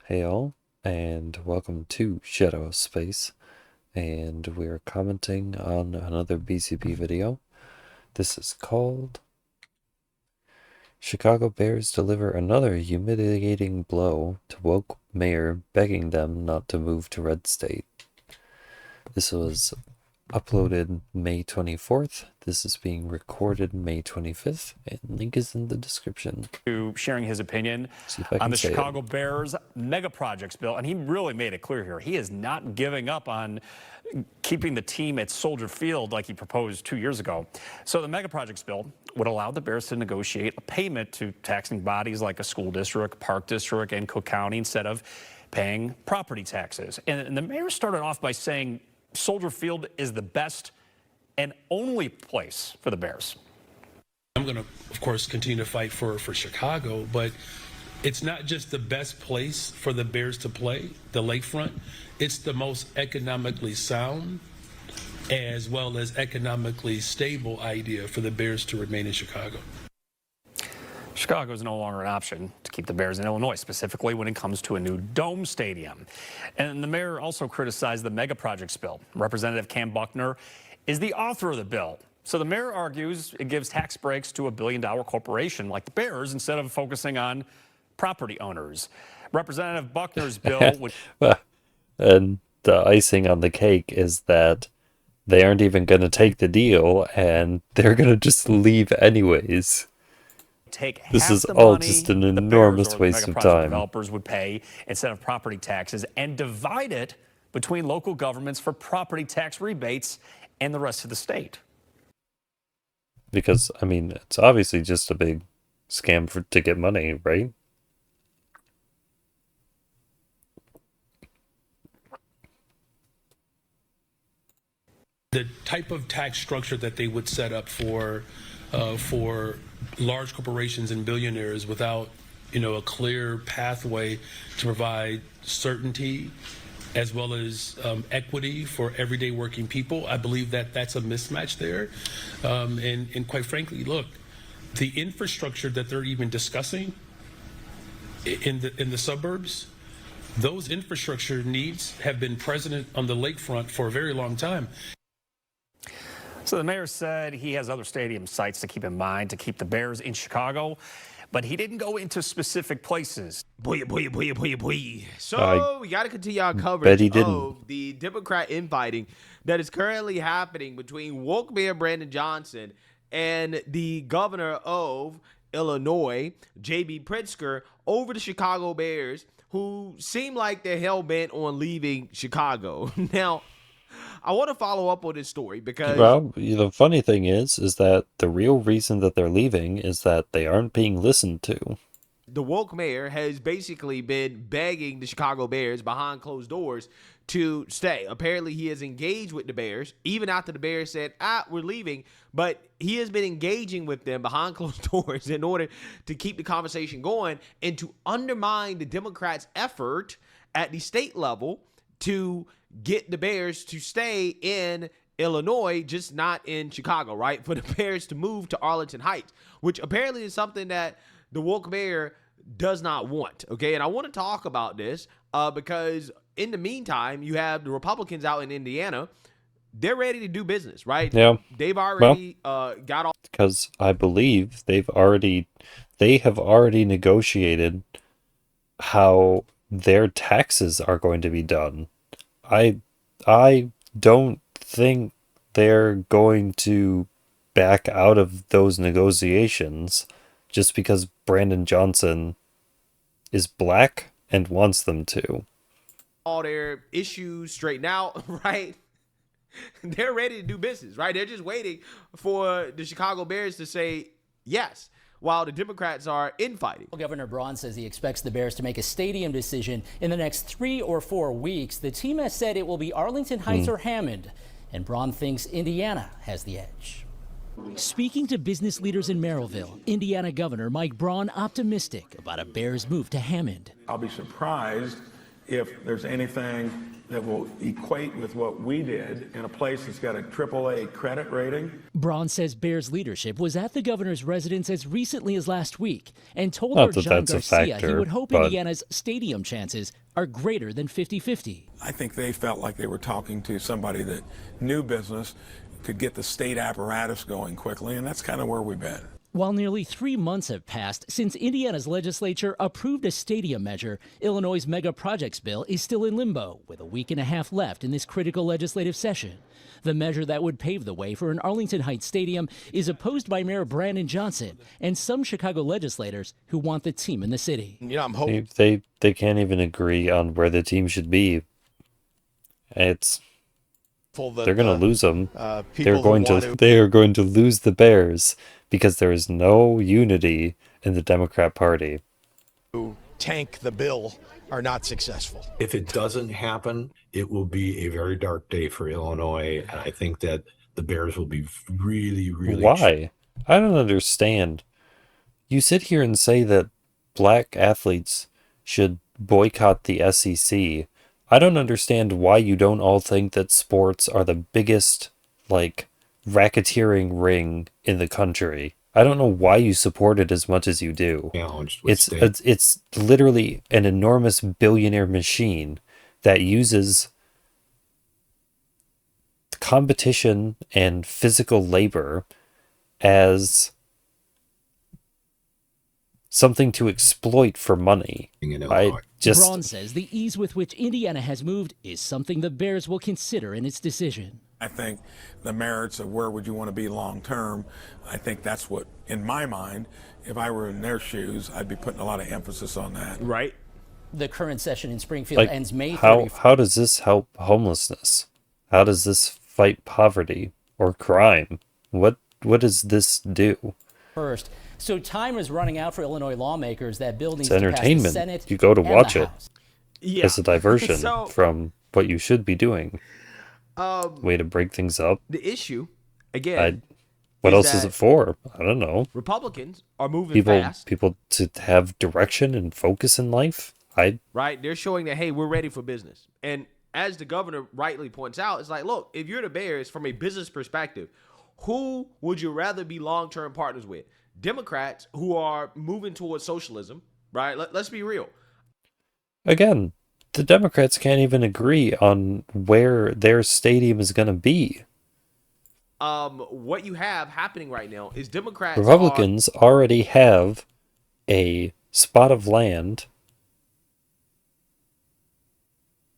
Hey all, and welcome to Shadow Space, and we're commenting on another BCP video. This is called Chicago Bears Deliver Another Humiliating Blow to Woke Mayor Begging Them Not to Move to Red State. This was uploaded May 24th. This is being recorded May 25th, and link is in the description. Sharing his opinion on the Chicago Bears mega projects bill, and he really made it clear here. He is not giving up on keeping the team at Soldier Field like he proposed 2 years ago. So the mega projects bill would allow the Bears to negotiate a payment to taxing bodies like a school district, park district, and Cook County instead of paying property taxes. And the mayor started off by saying Soldier Field is the best and only place for the Bears. I'm going to, of course, continue to fight for Chicago, but it's not just the best place for the Bears to play, the lakefront. It's the most economically sound as well as economically stable idea for the Bears to remain in Chicago. Chicago is no longer an option to keep the Bears in Illinois, specifically when it comes to a new dome stadium. And the mayor also criticized the mega projects bill. Representative Cam Buckner is the author of the bill. So the mayor argues it gives tax breaks to a billion-dollar corporation like the Bears instead of focusing on property owners. Representative Buckner's bill would... And the icing on the cake is that they aren't even going to take the deal, and they're going to just leave anyways. This is all just an enormous waste of time. Developers would pay instead of property taxes and divide it between local governments for property tax rebates and the rest of the state. Because, I mean, it's obviously just a big scam to get money, right? The type of tax structure that they would set up for large corporations and billionaires without, a clear pathway to provide certainty as well as equity for everyday working people. I believe that that's a mismatch there. And quite frankly, look, the infrastructure that they're even discussing in the suburbs, those infrastructure needs have been present on the lakefront for a very long time. So the mayor said he has other stadium sites to keep in mind to keep the Bears in Chicago, but he didn't go into specific places. Boy. So we got to continue our coverage of the Democrat infighting that is currently happening between woke Mayor Brandon Johnson and the governor of Illinois, J.B. Pritzker, over the Chicago Bears, who seem like they're hell-bent on leaving Chicago. Now, I want to follow up on this story because... Well, the funny thing is that the real reason that they're leaving is that they aren't being listened to. The woke mayor has basically been begging the Chicago Bears behind closed doors to stay. Apparently, he has engaged with the Bears, even after the Bears said, we're leaving. But he has been engaging with them behind closed doors in order to keep the conversation going and to undermine the Democrats' effort at the state level to get the Bears to stay in Illinois, just not in Chicago, right? For the Bears to move to Arlington Heights, which apparently is something that the woke mayor does not want, okay? And I want to talk about this because in the meantime, you have the Republicans out in Indiana. They're ready to do business, right? Yeah. They've already got all... Because I believe they have already negotiated how their taxes are going to be done. I don't think they're going to back out of those negotiations just because Brandon Johnson is black and wants them to. All their issues straightened out, right? They're ready to do business, right? They're just waiting for the Chicago Bears to say yes, while the Democrats are infighting. Governor Braun says he expects the Bears to make a stadium decision in the next 3 or 4 weeks. The team has said it will be Arlington Heights or Hammond, and Braun thinks Indiana has the edge. Speaking to business leaders in Merrillville, Indiana Governor Mike Braun optimistic about a Bears move to Hammond. I'll be surprised if there's anything that will equate with what we did in a place that's got a AAA credit rating. Braun says Bears leadership was at the governor's residence as recently as last week and told Not Lord that John that's a Garcia factor, he would hope but Indiana's stadium chances are greater than 50-50. I think they felt like they were talking to somebody that knew business, could get the state apparatus going quickly, and that's kind of where we've been. While nearly 3 months have passed since Indiana's legislature approved a stadium measure, Illinois' mega projects bill is still in limbo, with a week and a half left in this critical legislative session. The measure that would pave the way for an Arlington Heights stadium is opposed by Mayor Brandon Johnson and some Chicago legislators who want the team in the city. I'm hoping they can't even agree on where the team should be. They're going to lose them. They are going to lose the Bears because there is no unity in the Democrat Party. Who tank the bill are not successful. If it doesn't happen, it will be a very dark day for Illinois. And I think that the Bears will be really, really... Why? I don't understand. You sit here and say that black athletes should boycott the SEC. I don't understand why you don't all think that sports are the biggest, racketeering ring in the country. I don't know why you support it as much as you do. It's literally an enormous billionaire machine that uses competition and physical labor as something to exploit for money. Braun says the ease with which Indiana has moved is something the Bears will consider in its decision. I think the merits of where would you want to be long term, I think that's what, in my mind, if I were in their shoes, I'd be putting a lot of emphasis on that. Right. The current session in Springfield ends May 30th. How does this help homelessness? How does this fight poverty or crime? What does this do? First, so time is running out for Illinois lawmakers. That bill needs to pass the Senate. You go to watch it. Yeah. It's a diversion from what you should be doing. Way to break things up. The issue, again, what else is it for? I don't know. Republicans are moving fast. People to have direction and focus in life. Right? They're showing that, hey, we're ready for business. And as the governor rightly points out, it's like, look, if you're the Bears, from a business perspective, who would you rather be long-term partners with? Democrats who are moving towards socialism, right? Let's be real. Again, the Democrats can't even agree on where their stadium is going to be. What you have happening right now is Republicans already have a spot of land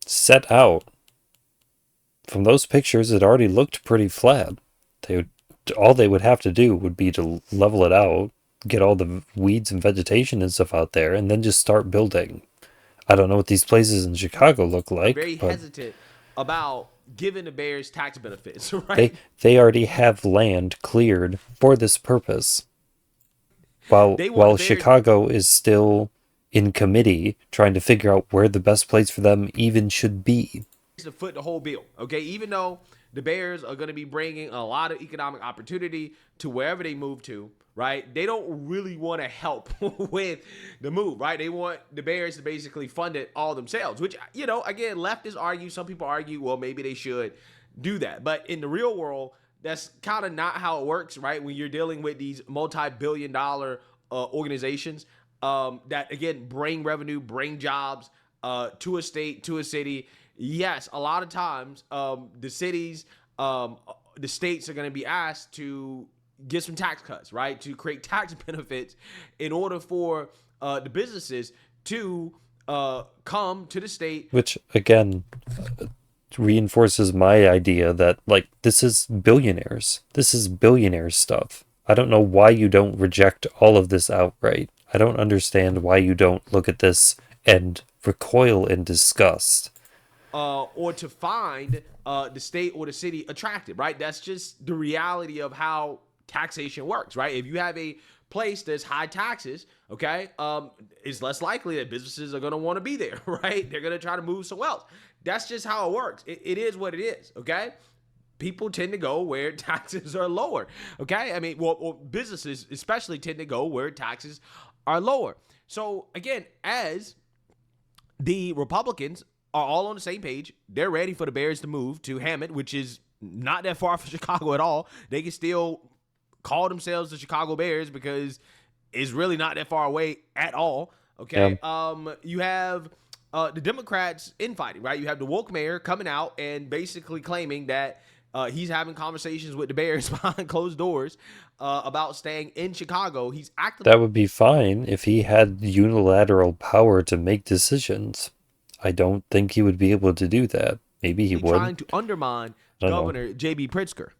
set out. From those pictures, it already looked pretty flat. All they would have to do would be to level it out, get all the weeds and vegetation and stuff out there, and then just start building. I don't know what these places in Chicago look like. Very hesitant about giving the Bears tax benefits, right? They already have land cleared for this purpose. While Chicago is still in committee trying to figure out where the best place for them even should be. To foot the whole bill, okay? Even though the Bears are going to be bringing a lot of economic opportunity to wherever they move to, right? They don't really want to help with the move, right? They want the Bears to basically fund it all themselves, which, again, leftists argue, some people argue, well, maybe they should do that. But in the real world, that's kind of not how it works, right? When you're dealing with these multi-billion-dollar organizations that, again, bring revenue, bring jobs to a state, to a city. Yes, a lot of times the cities, the states are going to be asked to get some tax cuts, right? To create tax benefits in order for the businesses to come to the state. Which, again, reinforces my idea that, this is billionaires. This is billionaire stuff. I don't know why you don't reject all of this outright. I don't understand why you don't look at this and recoil in disgust. Or to find the state or the city attractive, right? That's just the reality of how taxation works, right? If you have a place that's high taxes, okay, it's less likely that businesses are going to want to be there, right? They're going to try to move somewhere else. That's just how it works. It is what it is, okay? People tend to go where taxes are lower, okay? I mean, well, businesses especially tend to go where taxes are lower. So, again, as the Republicans are all on the same page. They're ready for the Bears to move to Hammond, which is not that far from Chicago at all. They can still call themselves the Chicago Bears because it's really not that far away at all. Okay. You have the Democrats infighting, right? You have the woke mayor coming out and basically claiming that he's having conversations with the Bears behind closed doors about staying in Chicago. He's acting. That would be fine if he had unilateral power to make decisions. I don't think he would be able to do that. Maybe he would. Trying to undermine Governor J.B. Pritzker.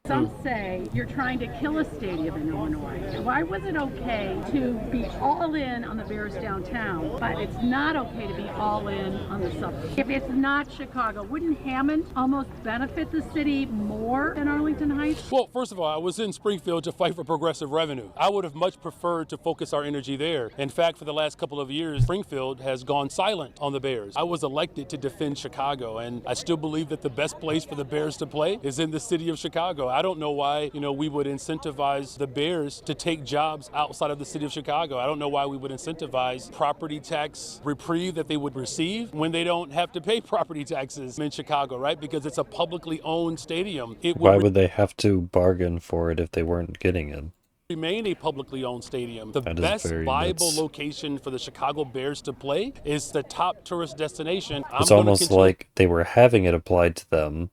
Some say you're trying to kill a stadium in Illinois. Why was it okay to be all in on the Bears downtown, but it's not okay to be all in on the suburbs? If it's not Chicago, wouldn't Hammond almost benefit the city more than Arlington Heights? Well, first of all, I was in Springfield to fight for progressive revenue. I would have much preferred to focus our energy there. In fact, for the last couple of years, Springfield has gone silent on the Bears. I was elected to defend Chicago, and I still believe that the best place for the Bears to play is in the city of Chicago. I don't know why, we would incentivize the Bears to take jobs outside of the city of Chicago. I don't know why we would incentivize property tax reprieve that they would receive when they don't have to pay property taxes in Chicago, right? Because it's a publicly owned stadium. Why would they have to bargain for it if they weren't getting it? Remain a publicly owned stadium. The best viable location for the Chicago Bears to play is the top tourist destination. It's almost like they were having it applied to them,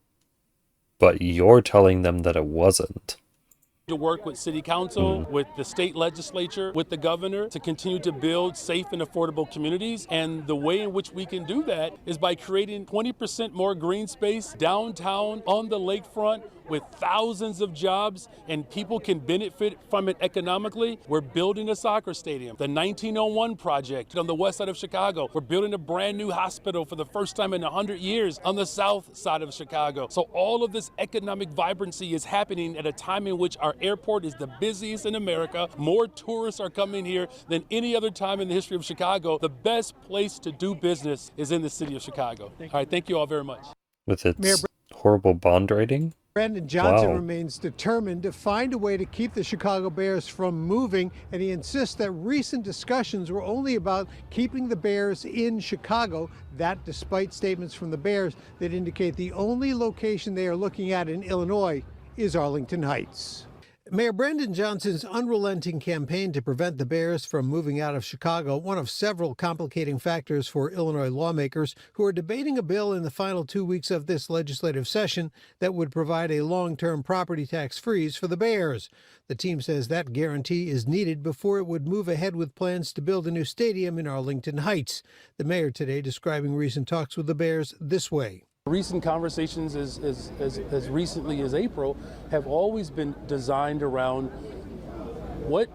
but you're telling them that it wasn't. To work with city council, with the state legislature, with the governor to continue to build safe and affordable communities. And the way in which we can do that is by creating 20% more green space downtown on the lakefront with thousands of jobs, and people can benefit from it economically. We're building a soccer stadium, the 1901 project on the west side of Chicago. We're building a brand new hospital for the first time in 100 years on the south side of Chicago. So all of this economic vibrancy is happening at a time in which our airport is the busiest in America. More tourists are coming here than any other time in the history of Chicago. The best place to do business is in the city of Chicago. All right, thank you all very much. With its horrible bond rating? Brandon Johnson remains determined to find a way to keep the Chicago Bears from moving, and he insists that recent discussions were only about keeping the Bears in Chicago. That despite statements from the Bears that indicate the only location they are looking at in Illinois is Arlington Heights. Mayor Brandon Johnson's unrelenting campaign to prevent the Bears from moving out of Chicago, one of several complicating factors for Illinois lawmakers who are debating a bill in the final 2 weeks of this legislative session that would provide a long-term property tax freeze for the Bears. The team says that guarantee is needed before it would move ahead with plans to build a new stadium in Arlington Heights. The mayor today describing recent talks with the Bears this way. Recent conversations as recently as April have always been designed around what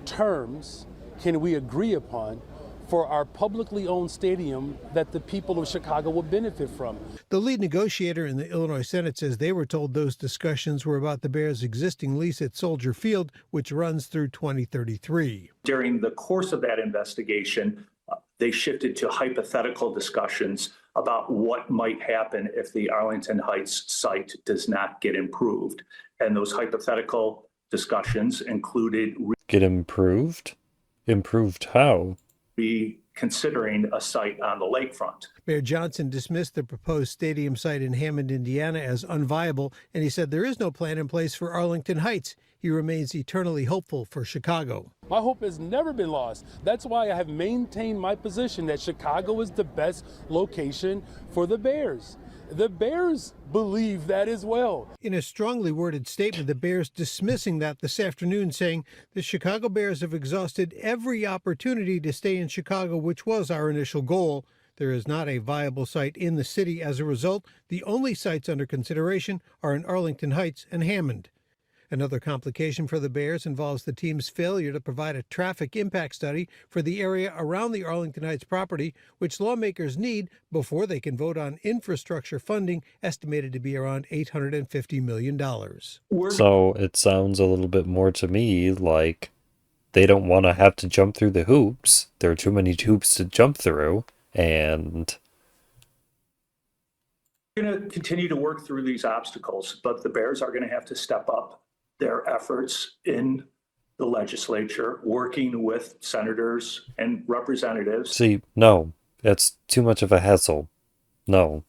terms can we agree upon for our publicly owned stadium that the people of Chicago will benefit from. The lead negotiator in the Illinois Senate says they were told those discussions were about the Bears' existing lease at Soldier Field, which runs through 2033. During the course of that investigation, they shifted to hypothetical discussions about what might happen if the Arlington Heights site does not get improved. And those hypothetical discussions included get improved? Improved how? Reconsidering a site on the lakefront. Mayor Johnson dismissed the proposed stadium site in Hammond, Indiana as unviable, and he said there is no plan in place for Arlington Heights. He remains eternally hopeful for Chicago. My hope has never been lost. That's why I have maintained my position that Chicago is the best location for the Bears. The Bears believe that as well. In a strongly worded statement, the Bears dismissing that this afternoon, saying the Chicago Bears have exhausted every opportunity to stay in Chicago, which was our initial goal. There is not a viable site in the city. As a result, the only sites under consideration are in Arlington Heights and Hammond. Another complication for the Bears involves the team's failure to provide a traffic impact study for the area around the Arlington Heights property, which lawmakers need before they can vote on infrastructure funding estimated to be around $850 million. So it sounds a little bit more to me like they don't want to have to jump through the hoops. There are too many hoops to jump through, and We're going to continue to work through these obstacles, but the Bears are going to have to step up their efforts in the legislature, working with senators and representatives. See, no, that's too much of a hassle. No.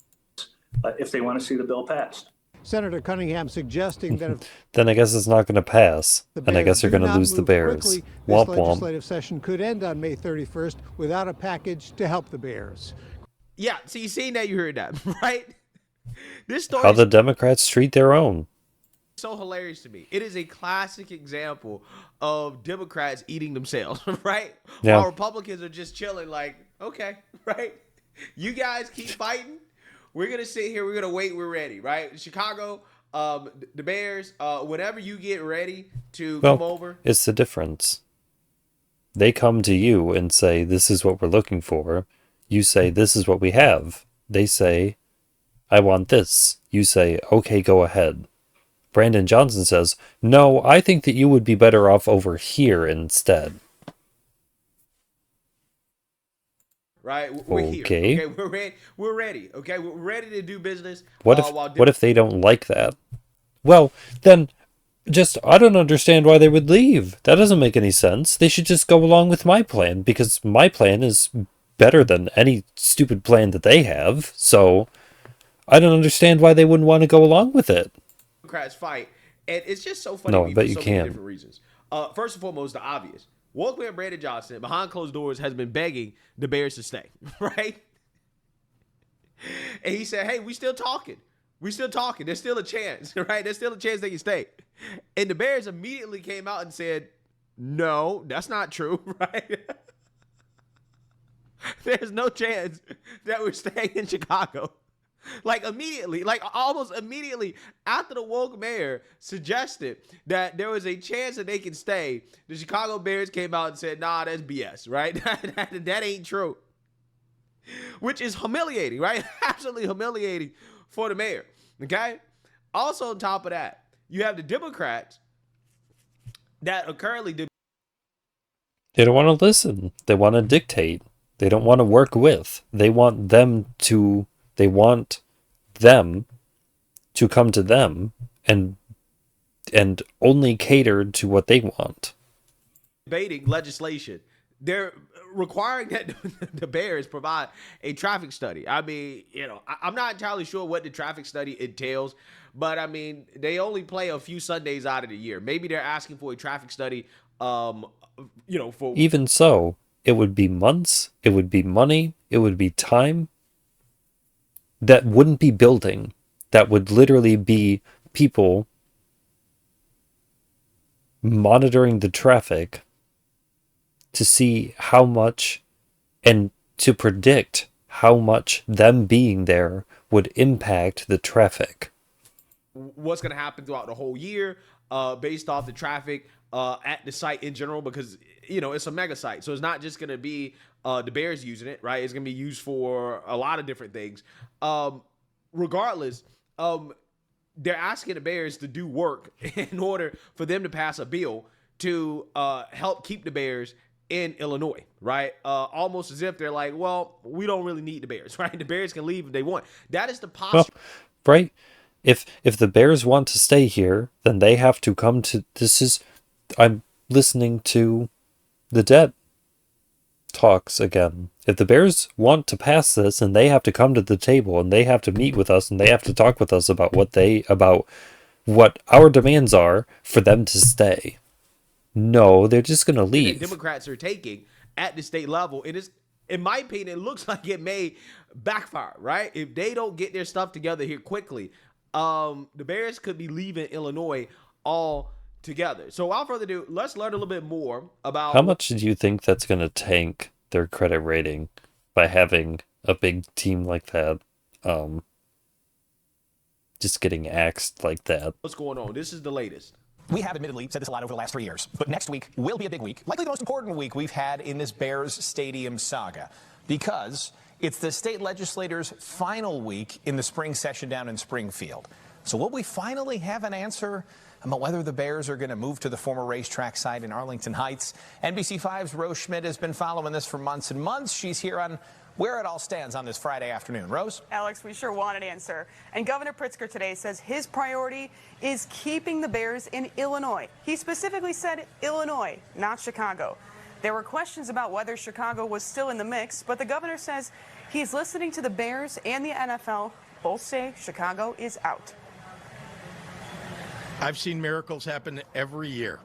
If they want to see the bill passed. Senator Cunningham suggesting that if then I guess it's not going to pass, and I guess you're going to lose the Bears. Quickly, womp this womp. legislative session could end on May 31st without a package to help the Bears. Yeah, so you seen that, you heard that, right? This story How the Democrats treat their own. So hilarious to me. It is a classic example of Democrats eating themselves, right? Yeah. While Republicans are just chilling like, okay, right? You guys keep fighting. We're going to sit here. We're going to wait. We're ready, right? Chicago, the Bears, whenever you get ready to come over. It's the difference. They come to you and say, this is what we're looking for. You say, this is what we have. They say, I want this. You say, okay, go ahead. Brandon Johnson says, no, I think that you would be better off over here instead. Right? We're okay. Here. Okay, we're ready. Okay, we're ready to do business. What if they don't like that? Well, then I don't understand why they would leave. That doesn't make any sense. They should just go along with my plan, because my plan is better than any stupid plan that they have. So I don't understand why they wouldn't want to go along with it. Democrats fight, and it's just so funny. No, to me but for you so can. many different reasons. First and foremost, the obvious. Walkman Brandon Johnson, behind closed doors, has been begging the Bears to stay, right? And he said, hey, we still talking. We still talking. There's still a chance, right? There's still a chance they can stay. And the Bears immediately came out and said, no, that's not true, right? There's no chance that we're staying in Chicago. Like immediately, like almost immediately after the woke mayor suggested that there was a chance that they can stay, the Chicago Bears came out and said, nah, that's BS, right? that ain't true. Which is humiliating, right? Absolutely humiliating for the mayor, okay? Also on top of that, you have the Democrats that are currently... They don't want to listen. They want to dictate. They don't want to work with. They want them to come to them and only cater to what they want. Debating legislation. They're requiring that the Bears provide a traffic study. I mean, I'm not entirely sure what the traffic study entails, but I mean, they only play a few Sundays out of the year. Maybe they're asking for a traffic study, for... Even so, it would be months, it would be money, it would be time. That wouldn't be building. That would literally be people monitoring the traffic to see how much and to predict how much them being there would impact the traffic. What's going to happen throughout the whole year based off the traffic at the site in general, because, it's a mega site. So it's not just going to be the Bears using it, right? It's going to be used for a lot of different things. Regardless, they're asking the Bears to do work in order for them to pass a bill to help keep the Bears in Illinois, right? Almost as if they're like, well, we don't really need the Bears, right? The Bears can leave if they want. That is the posture. Well, right? If the Bears want to stay here, then they have to come to... I'm listening to the debt talks again. If the Bears want to pass this, and they have to come to the table, and they have to meet with us, and they have to talk with us about what our demands are for them to stay. No, they're just going to leave. Democrats are taking at the state level. It is, in my opinion, it looks like it may backfire, right? If they don't get their stuff together here quickly, the Bears could be leaving Illinois all together. So without further ado, let's learn a little bit more about... How much do you think that's going to tank their credit rating by having a big team like that just getting axed like that? What's going on? This is the latest. We have admittedly said this a lot over the last 3 years, but next week will be a big week, likely the most important week we've had in this Bears Stadium saga, because it's the state legislators' final week in the spring session down in Springfield. So will we finally have an answer about whether the Bears are going to move to the former racetrack site in Arlington Heights? NBC5's Rose Schmidt has been following this for months and months. She's here on where it all stands on this Friday afternoon. Rose? Alex, we sure want an answer. And Governor Pritzker today says his priority is keeping the Bears in Illinois. He specifically said Illinois, not Chicago. There were questions about whether Chicago was still in the mix, but the governor says he's listening to the Bears and the NFL. Both say Chicago is out. I've seen miracles happen every year,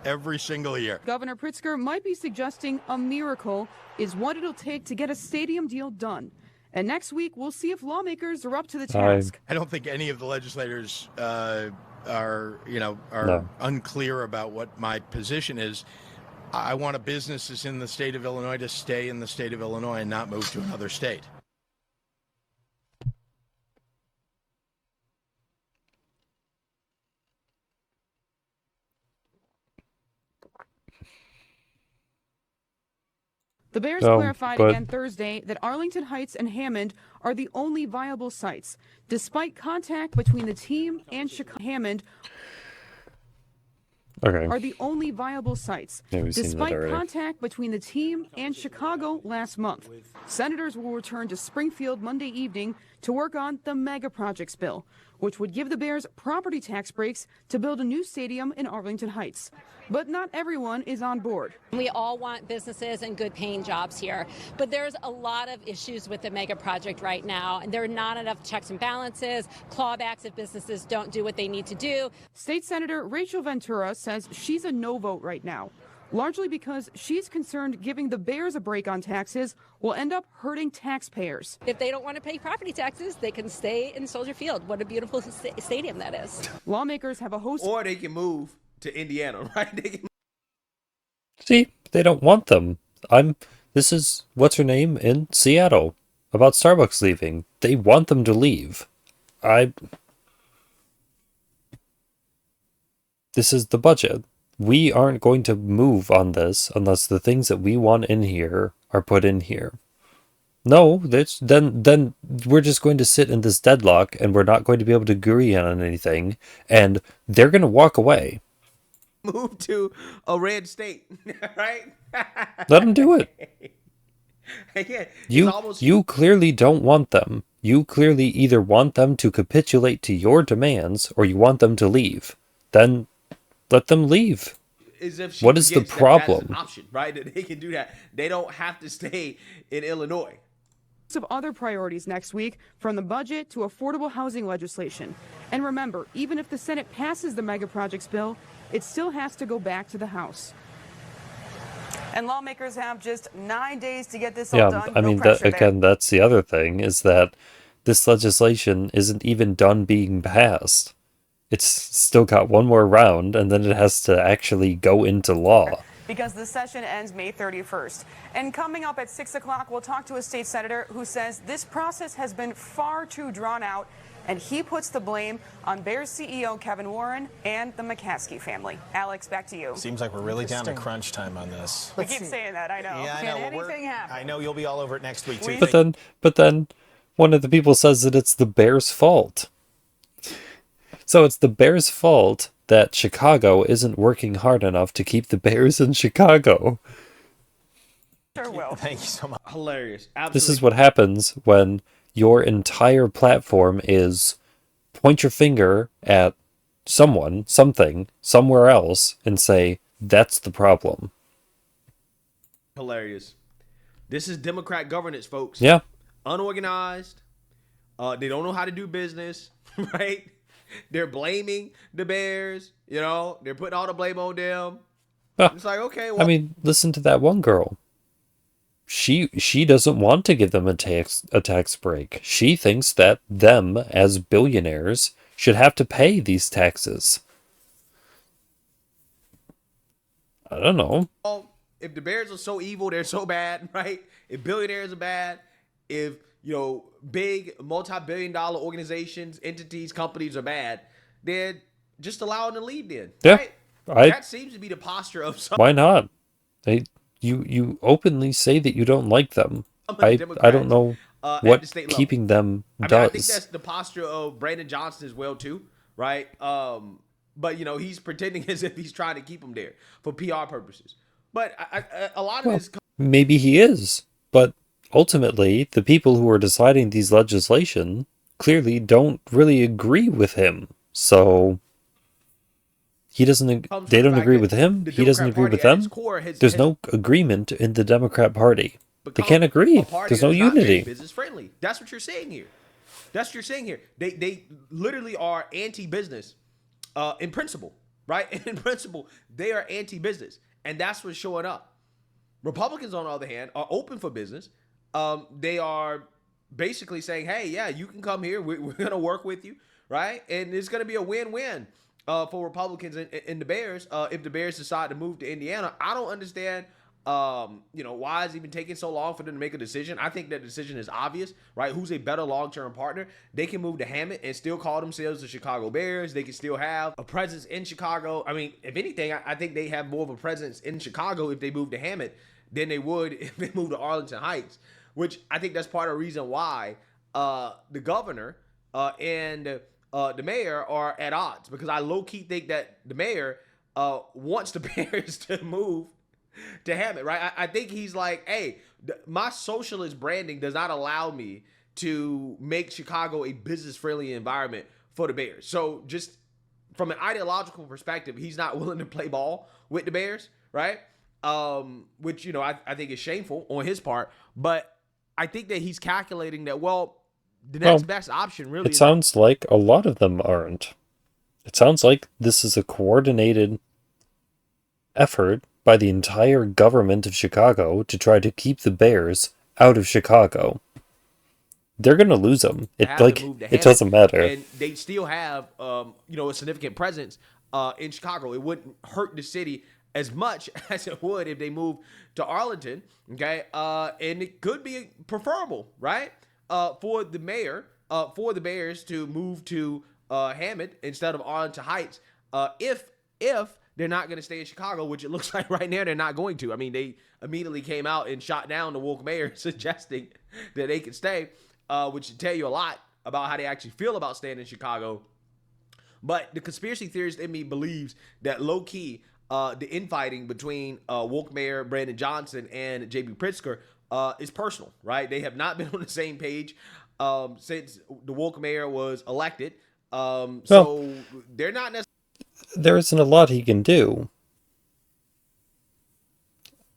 every single year. Governor Pritzker might be suggesting a miracle is what it'll take to get a stadium deal done. And next week, we'll see if lawmakers are up to the task. I don't think any of the legislators are No. unclear about what my position is. I want a businesses in the state of Illinois to stay in the state of Illinois and not move to another state. The Bears Oh, clarified but- again Thursday that Arlington Heights and Hammond are the only viable sites. Despite contact between the team and Chicago, Hammond Okay. are the only viable sites. Yeah, we've seen that Despite already. contact between the team and Chicago last month, senators will return to Springfield Monday evening to work on the mega projects bill, which would give the Bears property tax breaks to build a new stadium in Arlington Heights. But not everyone is on board. We all want businesses and good paying jobs here, but there's a lot of issues with the mega project right now, and there are not enough checks and balances, clawbacks if businesses don't do what they need to do. State Senator Rachel Ventura says she's a no vote right now, largely because she's concerned giving the Bears a break on taxes will end up hurting taxpayers. If they don't want to pay property taxes, they can stay in Soldier Field. What a beautiful stadium that is. Lawmakers have a host. Or they can move to Indiana, right? They can See, they don't want them. This is what's her name in Seattle about Starbucks leaving. They want them to leave. This is the budget. We aren't going to move on this unless the things that we want in here are put in here. No, then we're just going to sit in this deadlock and we're not going to be able to agree on anything, and they're going to walk away. move to a red state, right? Let them do it. Yeah, You clearly don't want them. You clearly either want them to capitulate to your demands or you want them to leave. Then let them leave. as if she What is the forgets that that's problem? an option, right? That they can do that. They don't have to stay in Illinois. Of other priorities next week, from the budget to affordable housing legislation. And remember, even if the Senate passes the mega projects bill, it still has to go back to the House. And lawmakers have just 9 days to get this all Yeah, done. I No mean, pressure there. that's the other thing, is that this legislation isn't even done being passed. It's still got one more round, and then it has to actually go into law. Because the session ends May 31st. And coming up at 6 o'clock, we'll talk to a state senator who says this process has been far too drawn out, and he puts the blame on Bears CEO Kevin Warren and the McCaskey family. Alex, back to you. Seems like we're really down to crunch time on this. We keep saying that, I know. Yeah, I Can know. Well, anything happen? I know you'll be all over it next week, too. But then one of the people says that it's the Bears' fault. So it's the Bears' fault that Chicago isn't working hard enough to keep the Bears in Chicago. Sure will. Thank you so much. Hilarious. Absolutely. This is what happens when your entire platform is point your finger at someone, something, somewhere else, and say, that's the problem. Hilarious. This is Democrat governance, folks. Yeah. Unorganized. They don't know how to do business, right? They're blaming the Bears. You know, they're putting all the blame on them. Huh. It's like, okay, well, I mean, listen to that one girl. She doesn't want to give them a tax break. She thinks that them, as billionaires, should have to pay these taxes. I don't know. if the Bears are so evil, they're so bad, right? If billionaires are bad, if, you know, big multi-billion-dollar organizations, entities, companies are bad, then just allow them to leave then. Yeah. Right? That seems to be the posture of some. Why not? You openly say that you don't like them. I don't know at what the state level. keeping them I does. think that's the posture of Brandon Johnson as well too, right? But you know, he's pretending as if he's trying to keep them there for PR purposes. But a lot of this. Maybe he is, but ultimately, the people who are deciding these legislation clearly don't really agree with him. So he doesn't. They don't agree with him. He doesn't agree with them. There's no agreement in the Democrat Party. They can't agree. There's no unity. Business friendly. That's what you're saying here. That's what you're saying here. They literally are anti-business in principle, right? In principle, they are anti-business, and that's what's showing up. Republicans, on the other hand, are open for business. They are basically saying, hey, yeah, you can come here. We're going to work with you, right? And it's going to be a win-win for Republicans and the Bears if the Bears decide to move to Indiana. I don't understand, why it's even taking so long for them to make a decision. I think that decision is obvious, right? Who's a better long-term partner? They can move to Hammett and still call themselves the Chicago Bears. They can still have a presence in Chicago. I mean, if anything, I think they have more of a presence in Chicago if they move to Hammett than they would if they moved to Arlington Heights, which I think that's part of the reason why the governor and the mayor are at odds, because I low-key think that the mayor wants the Bears to move to Hammett, right? I think he's like, hey, my socialist branding does not allow me to make Chicago a business-friendly environment for the Bears. So just from an ideological perspective, he's not willing to play ball with the Bears, right? Which, I think is shameful on his part. But I think that he's calculating that, the next best option really It sounds like a lot of them aren't. It sounds like this is a coordinated effort by the entire government of Chicago to try to keep the Bears out of Chicago. They're going to lose them. It doesn't matter. And they still have, a significant presence in Chicago. It wouldn't hurt the city as much as it would if they moved to Arlington, okay? And it could be preferable, right? For the mayor, for the Bears to move to Hammett instead of Arlington Heights, if they're not going to stay in Chicago, which it looks like right now they're not going to. I mean, they immediately came out and shot down the woke mayor suggesting that they could stay, which should tell you a lot about how they actually feel about staying in Chicago. But the conspiracy theorist in me believes that low-key, the infighting between woke mayor Brandon Johnson and J.B. Pritzker is personal, right? They have not been on the same page since the woke mayor was elected. So they're not necessarily... There isn't a lot he can do.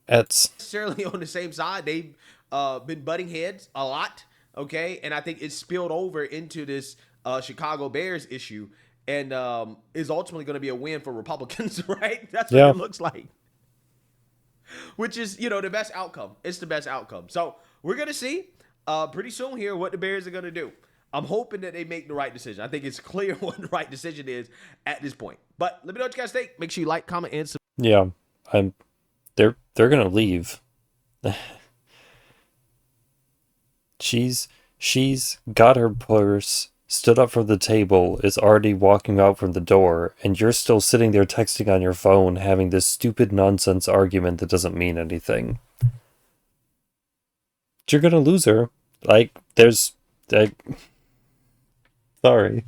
necessarily on the same side. They've been butting heads a lot, okay? And I think it's spilled over into this Chicago Bears issue, and is ultimately going to be a win for Republicans, right? That's what it looks like. Which is, the best outcome. It's the best outcome. So we're going to see pretty soon here what the Bears are going to do. I'm hoping that they make the right decision. I think it's clear what the right decision is at this point. But let me know what you guys think. Make sure you like, comment, and subscribe. Yeah, they're gonna leave. She's got her purse, stood up from the table, is already walking out from the door, and you're still sitting there texting on your phone, having this stupid nonsense argument that doesn't mean anything. You're gonna lose her. Sorry.